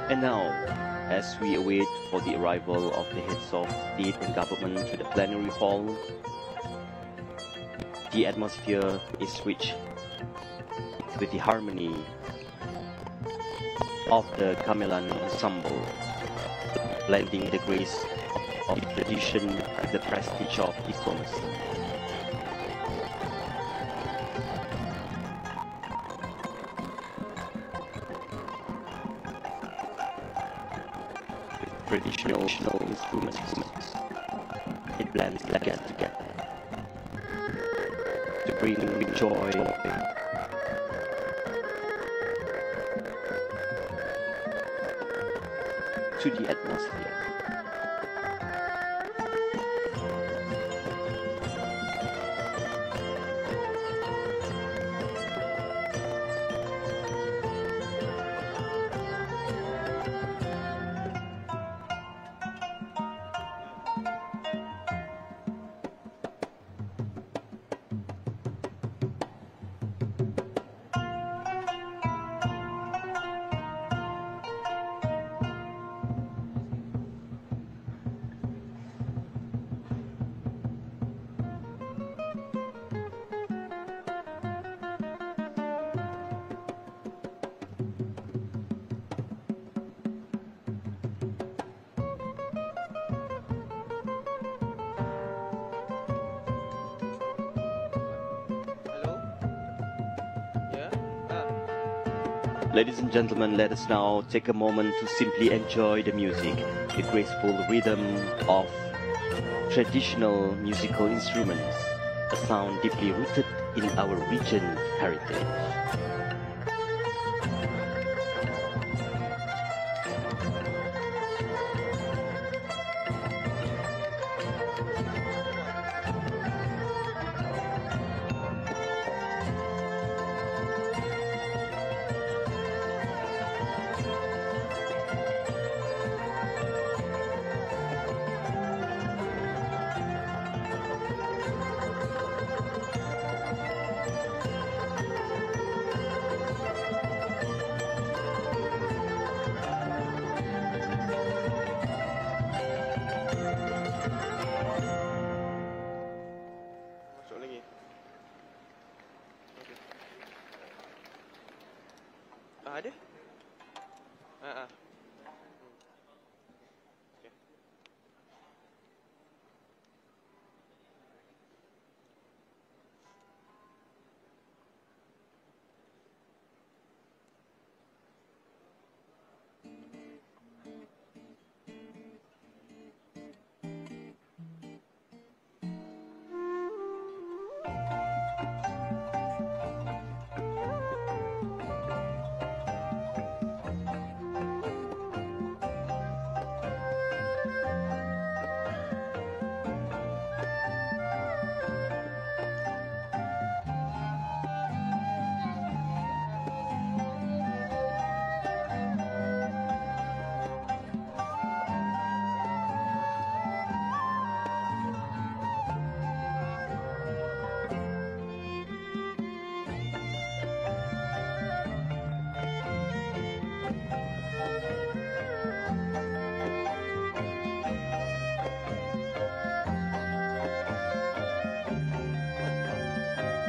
And now, as we await for the arrival of the heads of state and government to the plenary hall, the atmosphere is rich with the harmony of the gamelan ensemble, blending the grace of tradition with the prestige of diplomacy. Traditional instruments, it blends together to bring joy to the atmosphere. Ladies and gentlemen, let us now take a moment to simply enjoy the music, the graceful rhythm of traditional musical instruments, a sound deeply rooted in our region's heritage. Ada?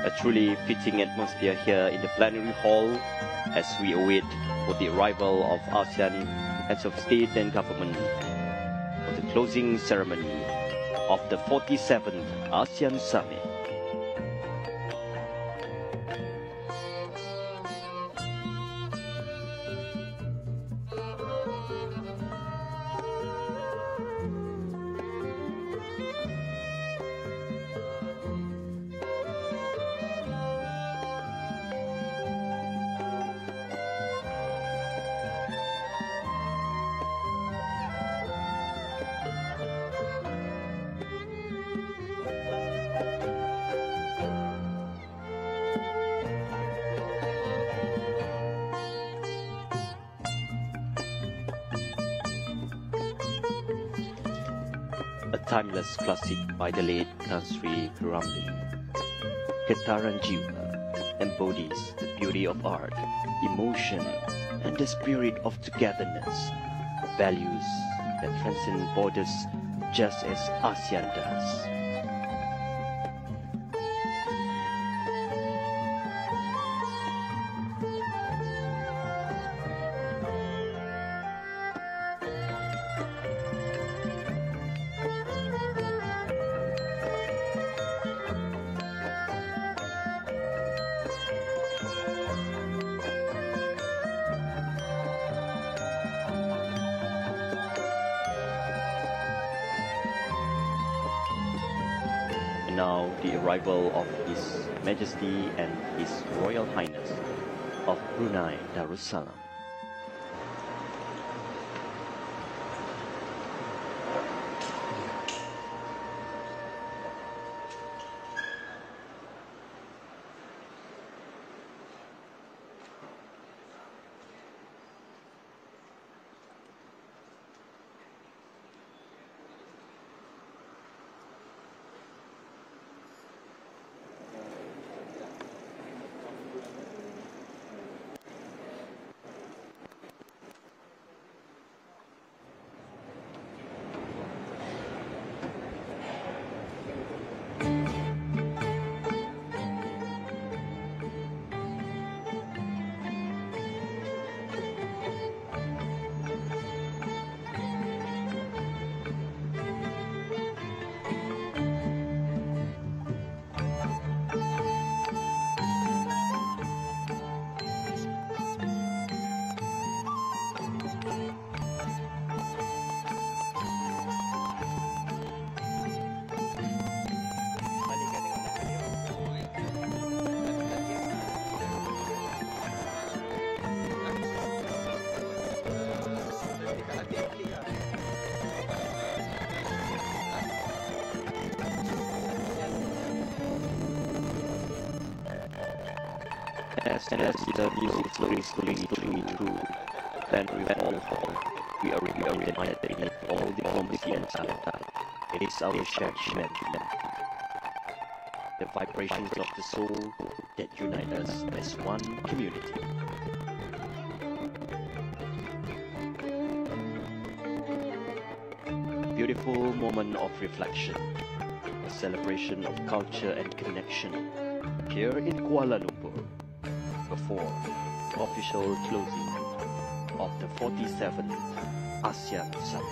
A truly fitting atmosphere here in the plenary hall as we await for the arrival of ASEAN heads of state and government for the closing ceremony of the 47th ASEAN Summit. A timeless classic by the late Kansri Piramli. Getaran Jiwa embodies the beauty of art, emotion, and the spirit of togetherness, values that transcend borders just as ASEAN does. Now the arrival of His Majesty and His Royal Highness of Brunei Darussalam. As the music slowly through then all hall, we are united beneath all diplomacy and serta. It is our shared humanity, the vibrations of the soul that unite us as one community. Beautiful moment of reflection, a celebration of culture and connection here in Kuala Lumpur, before the official closing of the 47th ASEAN Summit.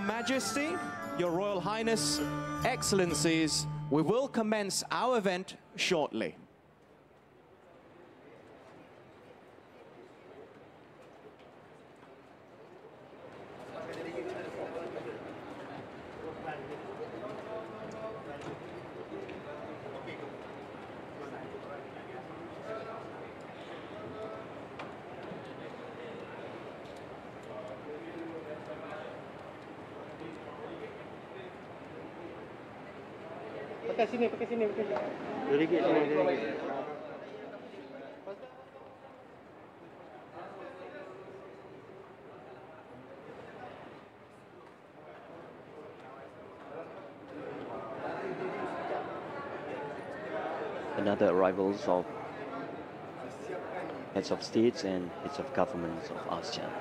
Majesty, Your Royal Highness, Excellencies, we will commence our event shortly. Pakai sini. RM2 sini. Another arrivals of heads of states and heads of governments of ASEAN.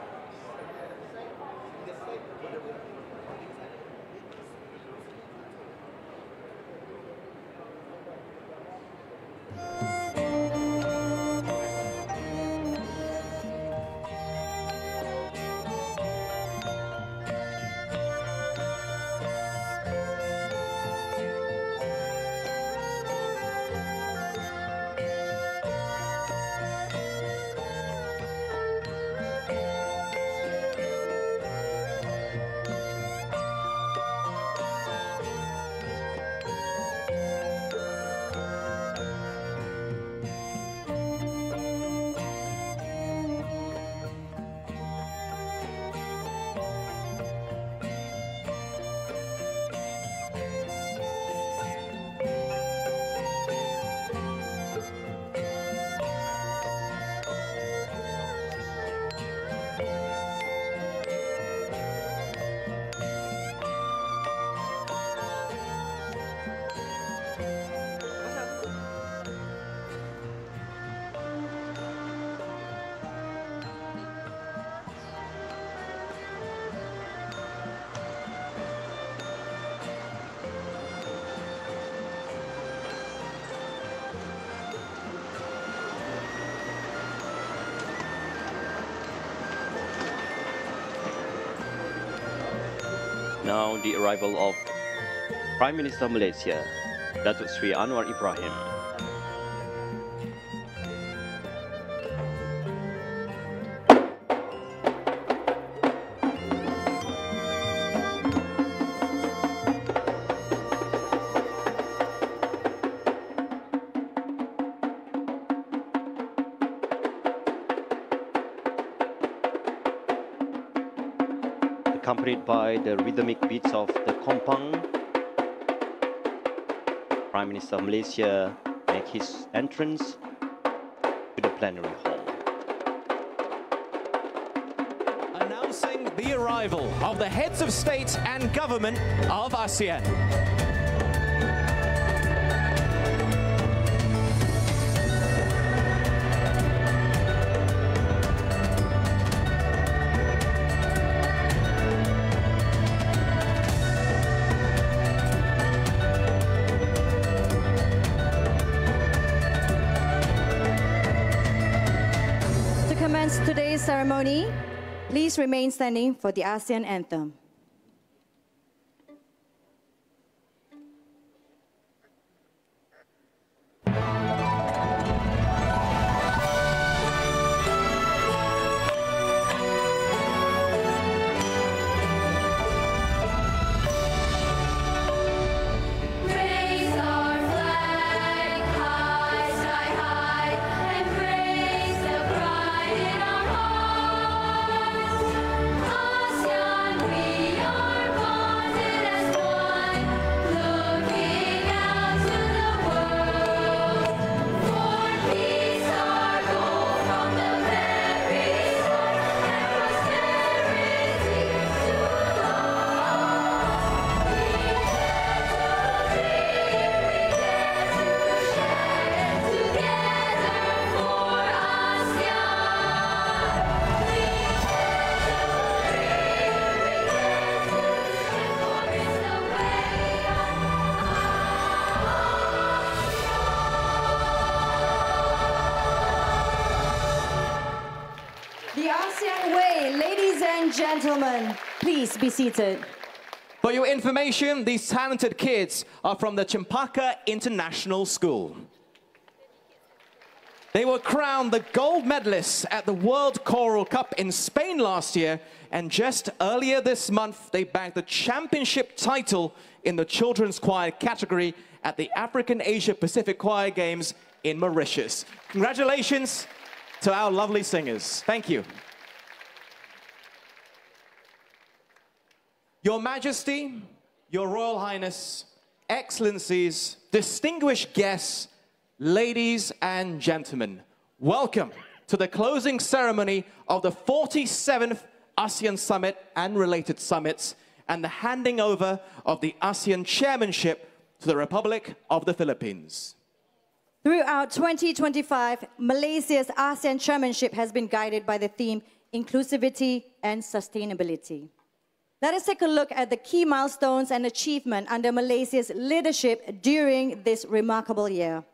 Now the arrival of Prime Minister Malaysia, Datuk Sri Anwar Ibrahim. Accompanied by the rhythmic beats of the kompang, Prime Minister of Malaysia make his entrance to the plenary hall. Announcing the arrival of the heads of state and government of ASEAN. Today's ceremony, please remain standing for the ASEAN anthem. The ASEAN way, ladies and gentlemen, please be seated. For your information, these talented kids are from the Cempaka International School. They were crowned the gold medalists at the World Choral Cup in Spain last year, and just earlier this month, they bagged the championship title in the children's choir category at the African Asia Pacific Choir Games in Mauritius. Congratulations to our lovely singers. Thank you. Your Majesty, Your Royal Highness, Excellencies, distinguished guests, ladies and gentlemen, welcome to the closing ceremony of the 47th ASEAN Summit and related summits and the handing over of the ASEAN chairmanship to the Republic of the Philippines. Throughout 2025, Malaysia's ASEAN chairmanship has been guided by the theme inclusivity and sustainability. Let us take a look at the key milestones and achievements under Malaysia's leadership during this remarkable year.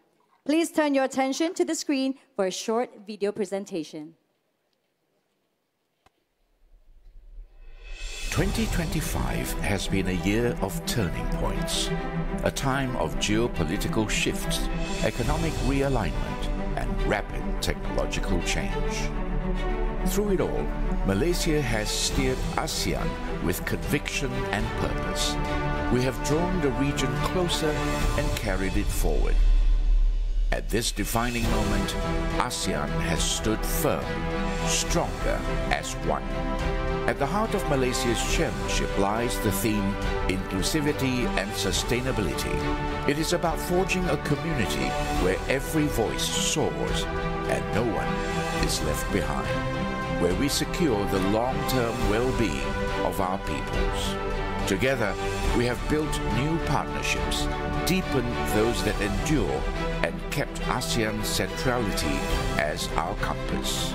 Please turn your attention to the screen for a short video presentation. 2025 has been a year of turning points, a time of geopolitical shifts, economic realignment, and rapid technological change. Through it all, Malaysia has steered ASEAN with conviction and purpose. We have drawn the region closer and carried it forward. At this defining moment, ASEAN has stood firm, stronger as one. At the heart of Malaysia's chairmanship lies the theme, inclusivity and sustainability. It is about forging a community where every voice soars and no one is left behind, where we secure the long-term well-being of our peoples. Together, we have built new partnerships, deepened those that endure, and kept ASEAN's centrality as our compass.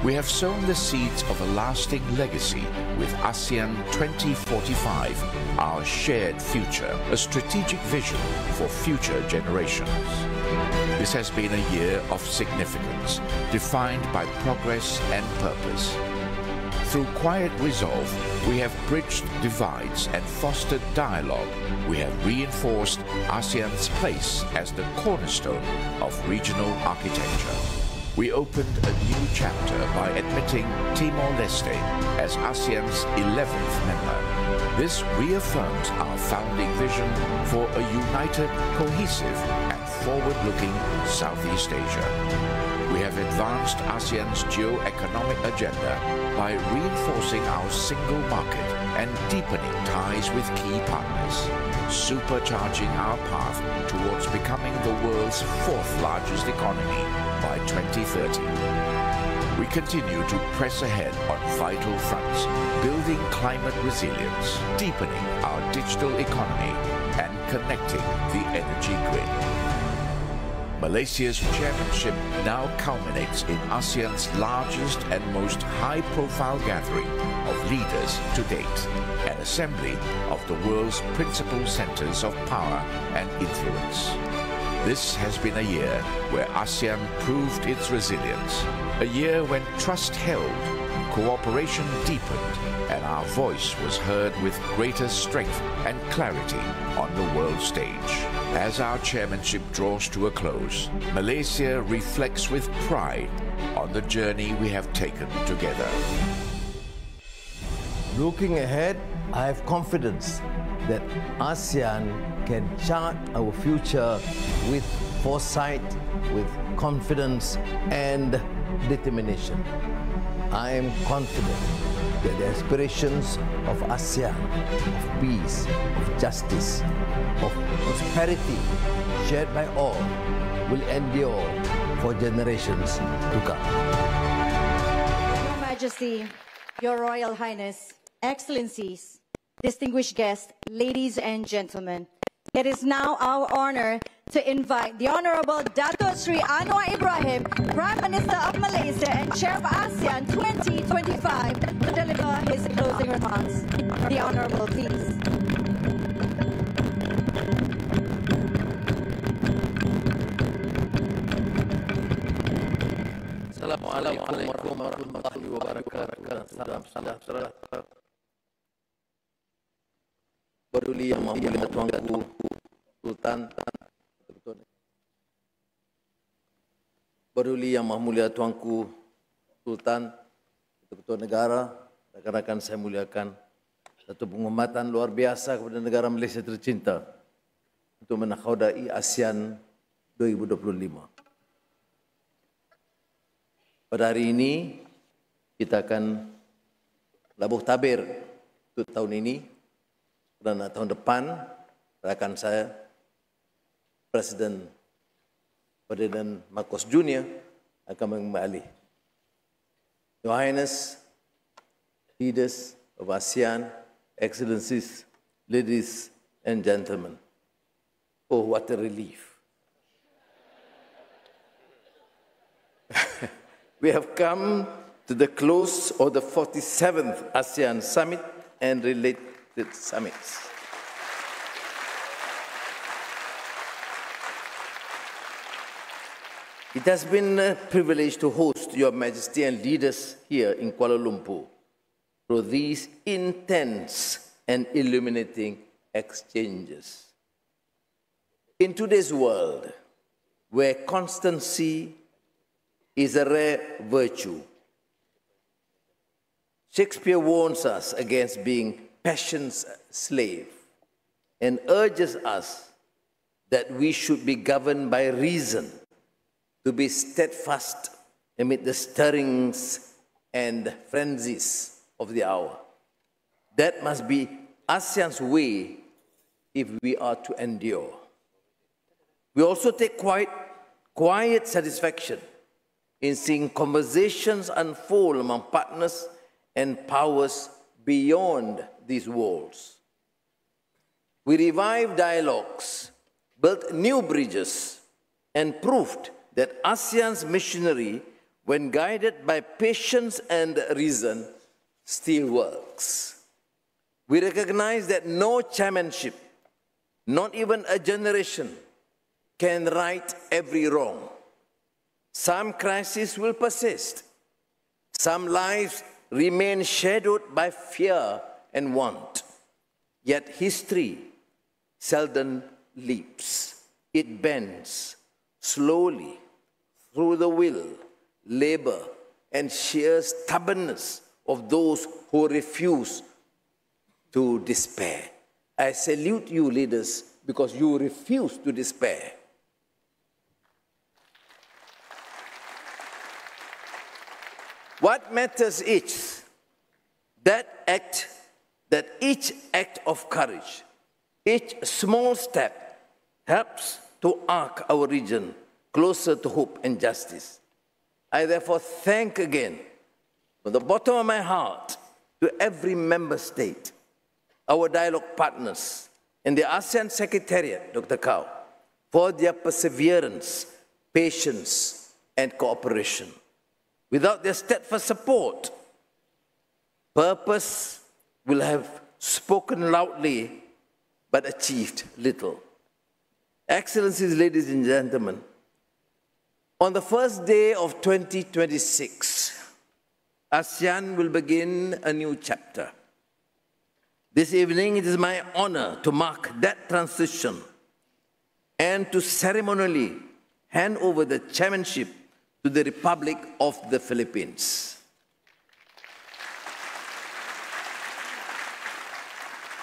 We have sown the seeds of a lasting legacy with ASEAN 2045, our shared future, a strategic vision for future generations. This has been a year of significance, defined by progress and purpose. Through quiet resolve, we have bridged divides and fostered dialogue. We have reinforced ASEAN's place as the cornerstone of regional architecture. We opened a new chapter by admitting Timor-Leste as ASEAN's 11th member. This reaffirms our founding vision for a united, cohesive, and forward-looking Southeast Asia. We have advanced ASEAN's geo-economic agenda by reinforcing our single market and deepening ties with key partners, supercharging our path towards becoming the world's fourth largest economy by 2030. We continue to press ahead on vital fronts, building climate resilience, deepening our digital economy, and connecting the energy grid. Malaysia's chairmanship now culminates in ASEAN's largest and most high-profile gathering of leaders to date, an assembly of the world's principal centers of power and influence. This has been a year where ASEAN proved its resilience, a year when trust held, cooperation deepened, and our voice was heard with greater strength and clarity on the world stage. As our chairmanship draws to a close, Malaysia reflects with pride on the journey we have taken together. Looking ahead, I have confidence that ASEAN can chart our future with foresight, with confidence and determination. I am confident that the aspirations of ASEAN, of peace, of justice, of prosperity shared by all will endure for generations to come. Your Majesty, Your Royal Highness, Excellencies, distinguished guests, ladies and gentlemen, it is now our honor to invite the Honorable Dato Sri Anwar Ibrahim, Prime Minister of Malaysia and Chair of ASEAN 2025, to deliver his closing remarks. The Honorable, please. Assalamualaikum warahmatullahi wabarakatuh. Salam sejahtera. Berduli Yang Maha Mulia Tuanku Sultan, Berduli Yang Maha Mulia Tuanku Sultan, Ketua Negara, rekan-rekan saya muliakan, satu penghormatan luar biasa kepada negara Malaysia tercinta untuk menakhaudai ASEAN 2025. Pada hari ini, kita akan labuh tabir untuk tahun ini, dan tahun depan, rakan saya, Presiden Ferdinand Marcos Jr. akan mengambil alih. Your Highness, leaders of ASEAN, Excellencies, ladies and gentlemen, oh, what a relief. We have come to the close of the 47th ASEAN Summit and related summits. It has been a privilege to host Your Majesty and leaders here in Kuala Lumpur through these intense and illuminating exchanges. In today's world, where constancy is a rare virtue, Shakespeare warns us against being passion's slave and urges us that we should be governed by reason, to be steadfast amid the stirrings and frenzies of the hour. That must be ASEAN's way if we are to endure. We also take quiet satisfaction in seeing conversations unfold among partners and powers beyond these walls. We revived dialogues, built new bridges, and proved that ASEAN's machinery, when guided by patience and reason, still works. We recognize that no chairmanship, not even a generation, can right every wrong. Some crises will persist. Some lives remain shadowed by fear and want. Yet history seldom leaps. It bends slowly through the will, labor, and sheer stubbornness of those who refuse to despair. I salute you, leaders, because you refuse to despair. What matters is that each act of courage, each small step helps to arc our region closer to hope and justice. I therefore thank again, from the bottom of my heart, to every member state, our dialogue partners, and the ASEAN Secretariat, Dr. Kao, for their perseverance, patience, and cooperation. Without their steadfast support, purpose will have spoken loudly but achieved little. Excellencies, ladies and gentlemen, on the first day of 2026, ASEAN will begin a new chapter. This evening, it is my honor to mark that transition and to ceremonially hand over the chairmanship to the Republic of the Philippines.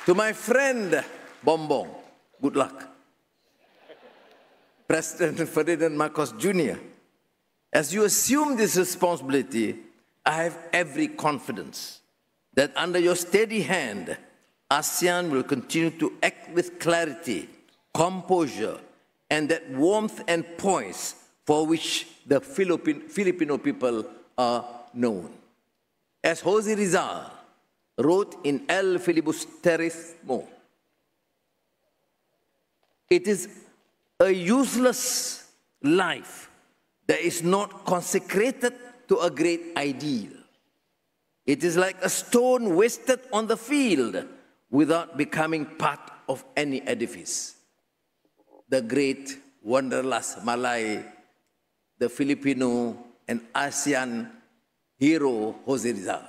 To my friend Bombong, good luck. President Ferdinand Marcos Jr., as you assume this responsibility, I have every confidence that under your steady hand, ASEAN will continue to act with clarity, composure, and that warmth and poise for which the Filipino people are known. As Jose Rizal wrote in El Filibusterismo, it is a useless life that is not consecrated to a great ideal. It is like a stone wasted on the field without becoming part of any edifice. The great Wanderlust Malay, the Filipino and ASEAN hero Jose Rizal.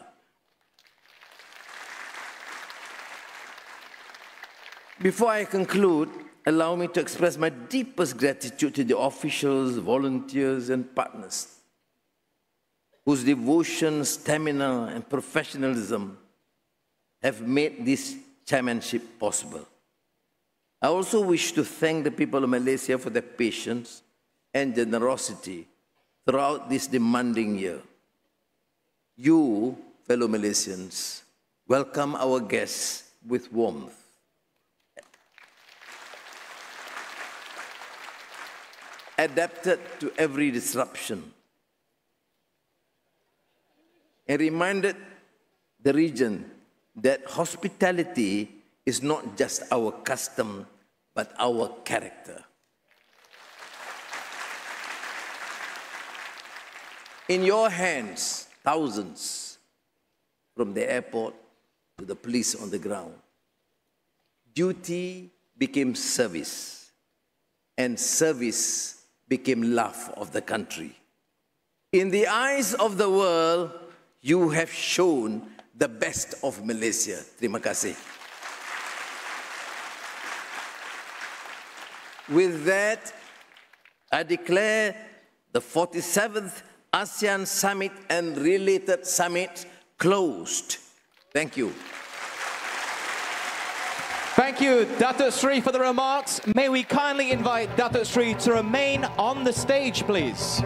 Before I conclude, allow me to express my deepest gratitude to the officials, volunteers, and partners whose devotion, stamina, and professionalism have made this chairmanship possible. I also wish to thank the people of Malaysia for their patience and generosity throughout this demanding year. You, fellow Malaysians, welcome our guests with warmth. Adapted to every disruption, and reminded the region that hospitality is not just our custom, but our character. In your hands, thousands, from the airport to the police on the ground, duty became service, and service became love of the country. In the eyes of the world, you have shown the best of Malaysia. Terima kasih. With that, I declare the 47th ASEAN Summit and related summits closed. Thank you. Thank you, Datuk Sri, for the remarks. May we kindly invite Datuk Sri to remain on the stage, please.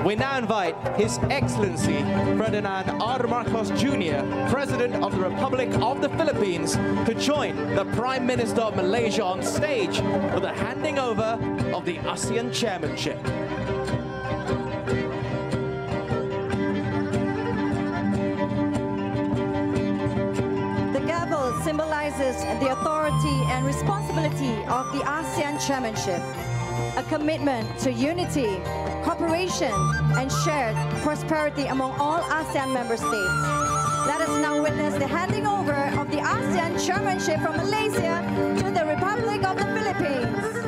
We now invite His Excellency Ferdinand R. Marcos Jr., President of the Republic of the Philippines, to join the Prime Minister of Malaysia on stage for the handing over of the ASEAN Chairmanship. The gavel symbolizes the authority and responsibility of the ASEAN Chairmanship, a commitment to unity, cooperation, and shared prosperity among all ASEAN member states. Let us now witness the handing over of the ASEAN Chairmanship from Malaysia to the Republic of the Philippines.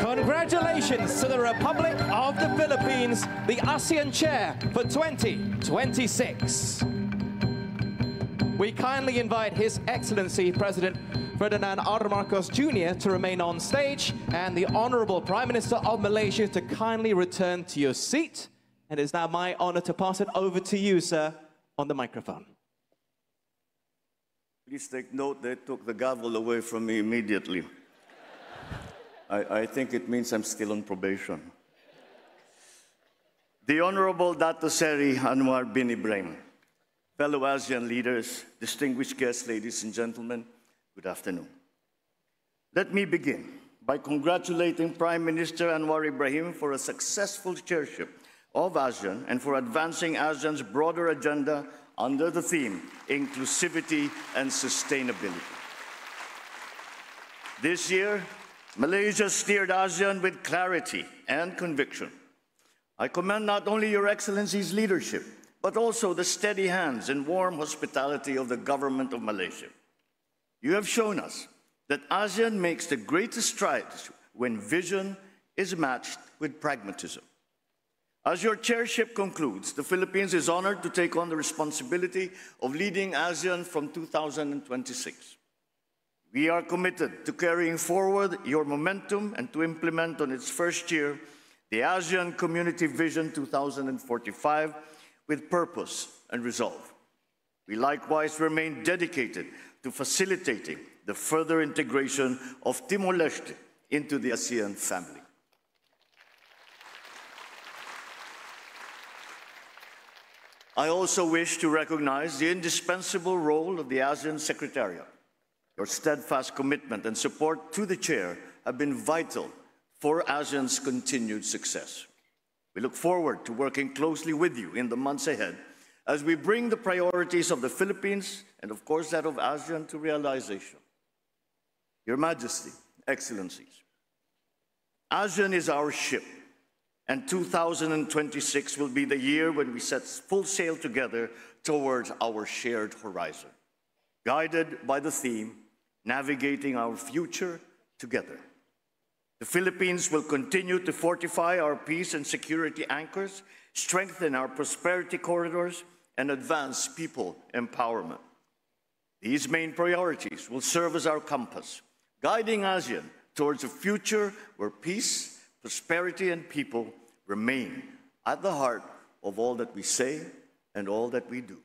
Congratulations to the Republic of the Philippines, the ASEAN Chair for 2026. We kindly invite His Excellency President Ferdinand R. Marcos Jr. to remain on stage, and the Honorable Prime Minister of Malaysia to kindly return to your seat. And it's now my honor to pass it over to you, sir, on the microphone. Please take note they took the gavel away from me immediately. I think it means I'm still on probation. The Honorable Dato' Seri Anwar bin Ibrahim, fellow ASEAN leaders, distinguished guests, ladies and gentlemen, good afternoon. Let me begin by congratulating Prime Minister Anwar Ibrahim for a successful chairship of ASEAN and for advancing ASEAN's broader agenda under the theme, inclusivity and sustainability. This year, Malaysia steered ASEAN with clarity and conviction. I commend not only Your Excellency's leadership, but also the steady hands and warm hospitality of the government of Malaysia. You have shown us that ASEAN makes the greatest strides when vision is matched with pragmatism. As your chairship concludes, the Philippines is honored to take on the responsibility of leading ASEAN from 2026. We are committed to carrying forward your momentum and to implement on its first year the ASEAN Community Vision 2045 with purpose and resolve. We likewise remain dedicated to facilitating the further integration of Timor-Leste into the ASEAN family. I also wish to recognize the indispensable role of the ASEAN Secretariat. Your steadfast commitment and support to the chair have been vital for ASEAN's continued success. We look forward to working closely with you in the months ahead as we bring the priorities of the Philippines and, of course, that of ASEAN to realization. Your Majesty, Excellencies, ASEAN is our ship, and 2026 will be the year when we set full sail together towards our shared horizon, guided by the theme, navigating our future together. The Philippines will continue to fortify our peace and security anchors, strengthen our prosperity corridors, and advance people empowerment. These main priorities will serve as our compass, guiding ASEAN towards a future where peace, prosperity, and people remain at the heart of all that we say and all that we do.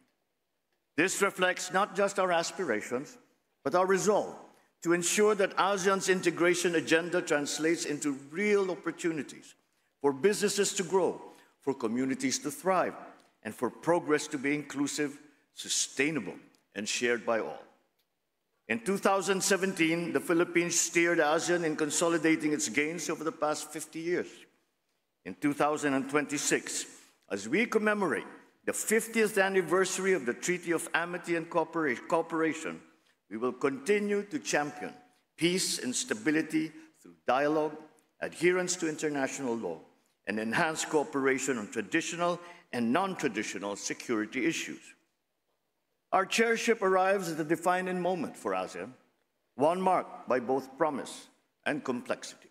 This reflects not just our aspirations, but our resolve to ensure that ASEAN's integration agenda translates into real opportunities for businesses to grow, for communities to thrive, and for progress to be inclusive, sustainable, and shared by all. In 2017, the Philippines steered ASEAN in consolidating its gains over the past 50 years. In 2026, as we commemorate the 50th anniversary of the Treaty of Amity and Cooperation, we will continue to champion peace and stability through dialogue, adherence to international law, and enhanced cooperation on traditional and non-traditional security issues. Our chairship arrives at a defining moment for ASEAN, one marked by both promise and complexity.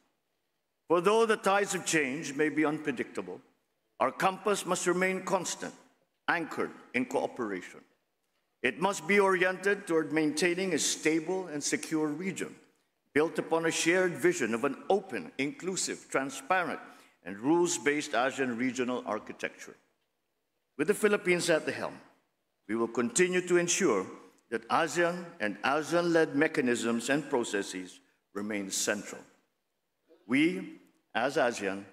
For though the tides of change may be unpredictable, our compass must remain constant, anchored in cooperation. It must be oriented toward maintaining a stable and secure region, built upon a shared vision of an open, inclusive, transparent, and rules-based ASEAN regional architecture. With the Philippines at the helm, we will continue to ensure that ASEAN and ASEAN-led mechanisms and processes remain central. We, as ASEAN,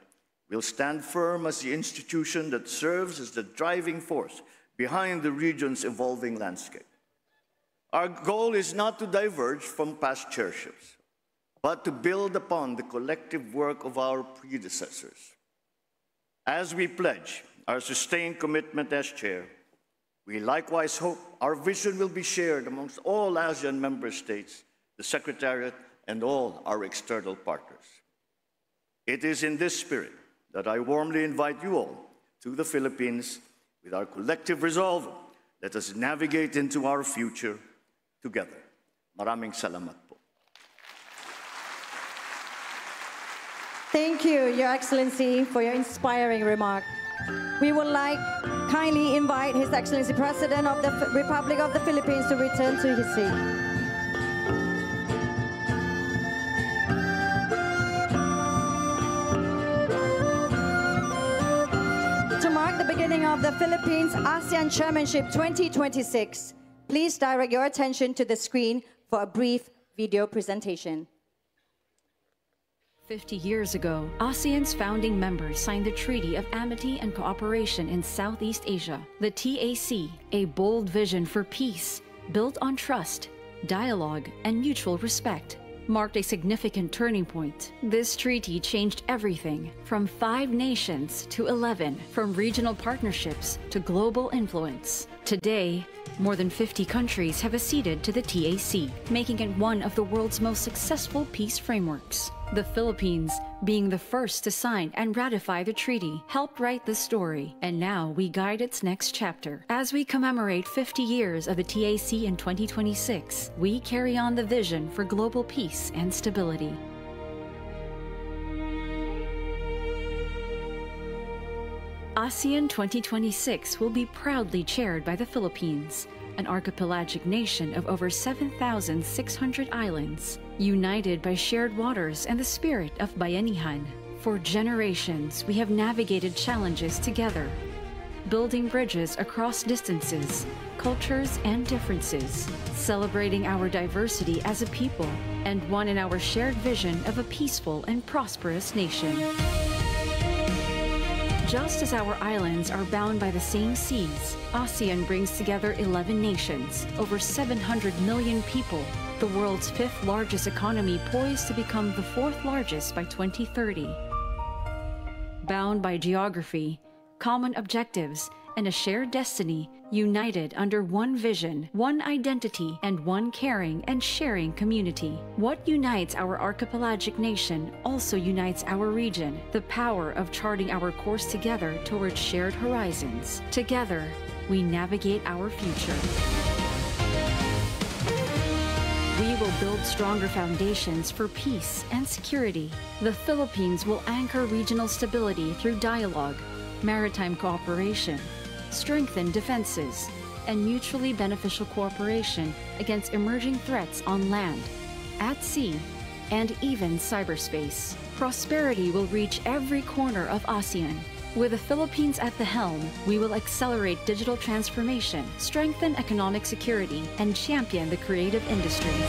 will stand firm as the institution that serves as the driving force behind the region's evolving landscape. Our goal is not to diverge from past chairships, but to build upon the collective work of our predecessors. As we pledge our sustained commitment as chair, we likewise hope our vision will be shared amongst all ASEAN member states, the Secretariat, and all our external partners. It is in this spirit that I warmly invite you all to the Philippines. With our collective resolve, let us navigate into our future together. Maraming salamat po. Thank you, Your Excellency, for your inspiring remark. We would like kindly invite His Excellency President of the Republic of the Philippines to return to his seat. Of the Philippines ASEAN Chairmanship 2026. Please direct your attention to the screen for a brief video presentation. 50 years ago, ASEAN's founding members signed the Treaty of Amity and Cooperation in Southeast Asia, the TAC, a bold vision for peace, built on trust, dialogue, and mutual respect, marked a significant turning point. This treaty changed everything, from 5 nations to 11, from regional partnerships to global influence. Today, more than 50 countries have acceded to the TAC, making it one of the world's most successful peace frameworks. The Philippines, being the first to sign and ratify the treaty, helped write the story, and now we guide its next chapter. As we commemorate 50 years of the TAC in 2026, we carry on the vision for global peace and stability. ASEAN 2026 will be proudly chaired by the Philippines, an archipelagic nation of over 7,600 islands, united by shared waters and the spirit of bayanihan. For generations, we have navigated challenges together, building bridges across distances, cultures, and differences, celebrating our diversity as a people, and one in our shared vision of a peaceful and prosperous nation. Just as our islands are bound by the same seas, ASEAN brings together 11 nations, over 700 million people, the world's 5th largest economy poised to become the 4th largest by 2030. Bound by geography, common objectives, and a shared destiny, united under one vision, one identity, and one caring and sharing community. What unites our archipelagic nation also unites our region, the power of charting our course together towards shared horizons. Together, we navigate our future. We will build stronger foundations for peace and security. The Philippines will anchor regional stability through dialogue, maritime cooperation, strengthen defenses, and mutually beneficial cooperation against emerging threats on land, at sea, and even cyberspace. Prosperity will reach every corner of ASEAN. With the Philippines at the helm, we will accelerate digital transformation, strengthen economic security, and champion the creative industries.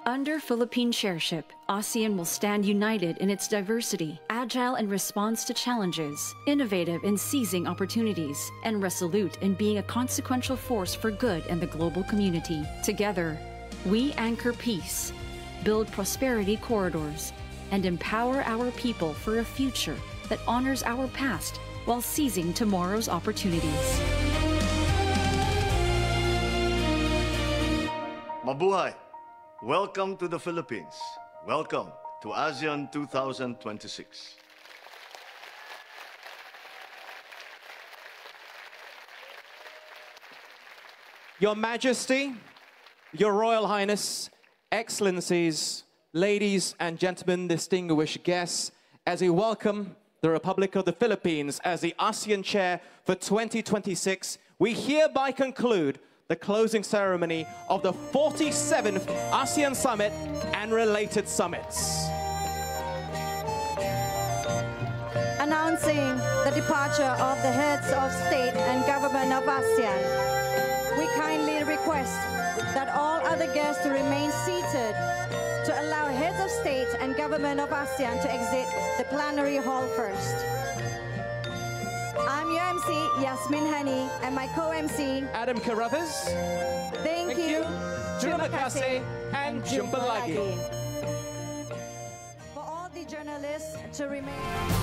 Under Philippine chairship, ASEAN will stand united in its diversity, agile in response to challenges, innovative in seizing opportunities, and resolute in being a consequential force for good in the global community. Together, we anchor peace, build prosperity corridors, and empower our people for a future that honors our past while seizing tomorrow's opportunities. Mabuhay! Welcome to the Philippines. Welcome to ASEAN 2026. Your Majesty, Your Royal Highness, Excellencies, ladies and gentlemen, distinguished guests, as we welcome the Republic of the Philippines as the ASEAN Chair for 2026, we hereby conclude the closing ceremony of the 47th ASEAN Summit and related summits. Announcing the departure of the heads of state and government of ASEAN, we kindly request that all other guests to remain seated to allow heads of state and government of ASEAN to exit the plenary hall first. I'm your MC, Yasmin Hani, and my co-MC, Adam Carruthers. Thank you. Terima kasih, and jumpa lagi. For all the journalists to remain...